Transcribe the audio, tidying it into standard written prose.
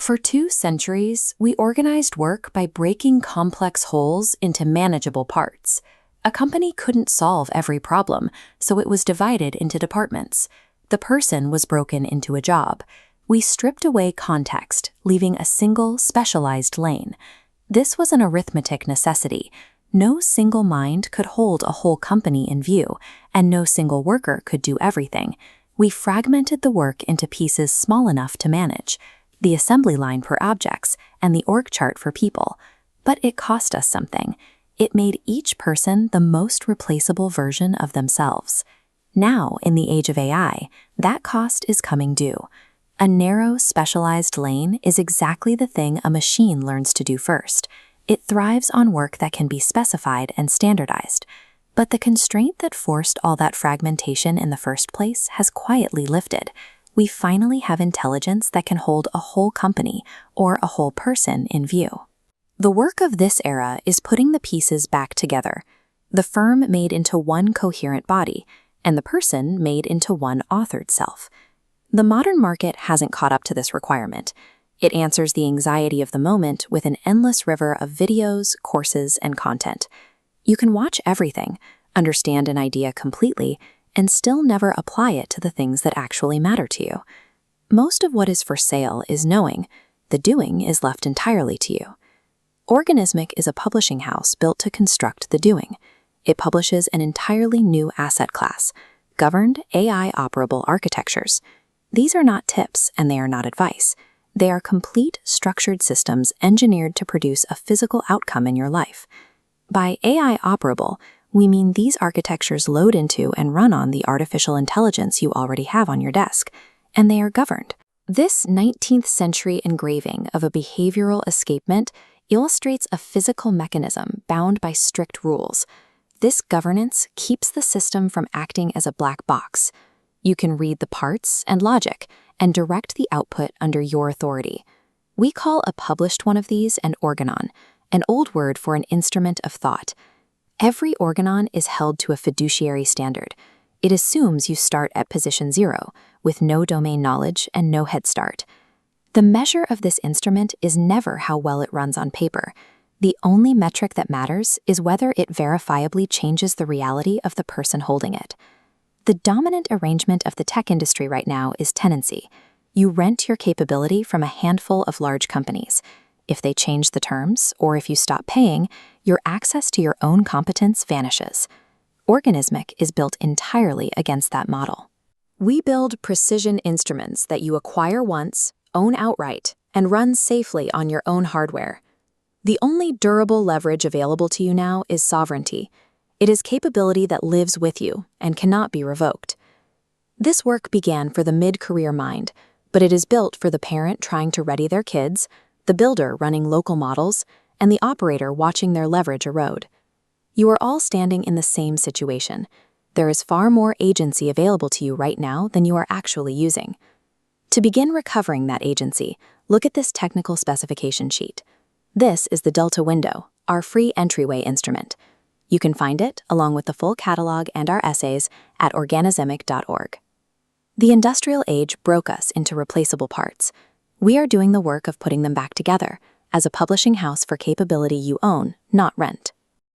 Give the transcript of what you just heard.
For 2 centuries, we organized work by breaking complex wholes into manageable parts. A company couldn't solve every problem, so it was divided into departments. The person was broken into a job. We stripped away context, leaving a single, specialized lane. This was an arithmetic necessity. No single mind could hold a whole company in view, and no single worker could do everything. We fragmented the work into pieces small enough to manage, the assembly line for objects, and the org chart for people. But it cost us something. It made each person the most replaceable version of themselves. Now, in the age of AI, that cost is coming due. A narrow, specialized lane is exactly the thing a machine learns to do first. It thrives on work that can be specified and standardized. But the constraint that forced all that fragmentation in the first place has quietly lifted. We finally have intelligence that can hold a whole company or a whole person in view. The work of this era is putting the pieces back together, the firm made into one coherent body, and the person made into one authored self. The modern market hasn't caught up to this requirement. It answers the anxiety of the moment with an endless river of videos, courses, and content. You can watch everything, understand an idea completely, and still never apply it to the things that actually matter to you. Most of what is for sale is knowing. The doing is left entirely to you. ORGANISMIC is a publishing house built to construct the doing. It publishes an entirely new asset class, governed AI-operable architectures. These are not tips and they are not advice. They are complete, structured systems engineered to produce a physical outcome in your life. By AI-operable, we mean these architectures load into and run on the artificial intelligence you already have on your desk, and they are governed. This 19th century engraving of a behavioral escapement illustrates a physical mechanism bound by strict rules. This governance keeps the system from acting as a black box. You can read the parts and logic and direct the output under your authority. We call a published one of these an organon, an old word for an instrument of thought. Every organon is held to a fiduciary standard. It assumes you start at position 0, with no domain knowledge and no head start. The measure of this instrument is never how well it runs on paper. The only metric that matters is whether it verifiably changes the reality of the person holding it. The dominant arrangement of the tech industry right now is tenancy. You rent your capability from a handful of large companies. If they change the terms, or if you stop paying, your access to your own competence vanishes. ORGANISMIC is built entirely against that model. We build precision instruments that you acquire once, own outright, and run safely on your own hardware. The only durable leverage available to you now is sovereignty. It is capability that lives with you and cannot be revoked. This work began for the mid-career mind, but it is built for the parent trying to ready their kids, the builder running local models, and the operator watching their leverage erode. You are all standing in the same situation. There is far more agency available to you right now than you are actually using. To begin recovering that agency, look at this technical specification sheet. This is the Delta window, our free entryway instrument. You can find it, along with the full catalog and our essays, at organismic.org. The industrial age broke us into replaceable parts. We are doing the work of putting them back together, as a publishing house for capability you own, not rent.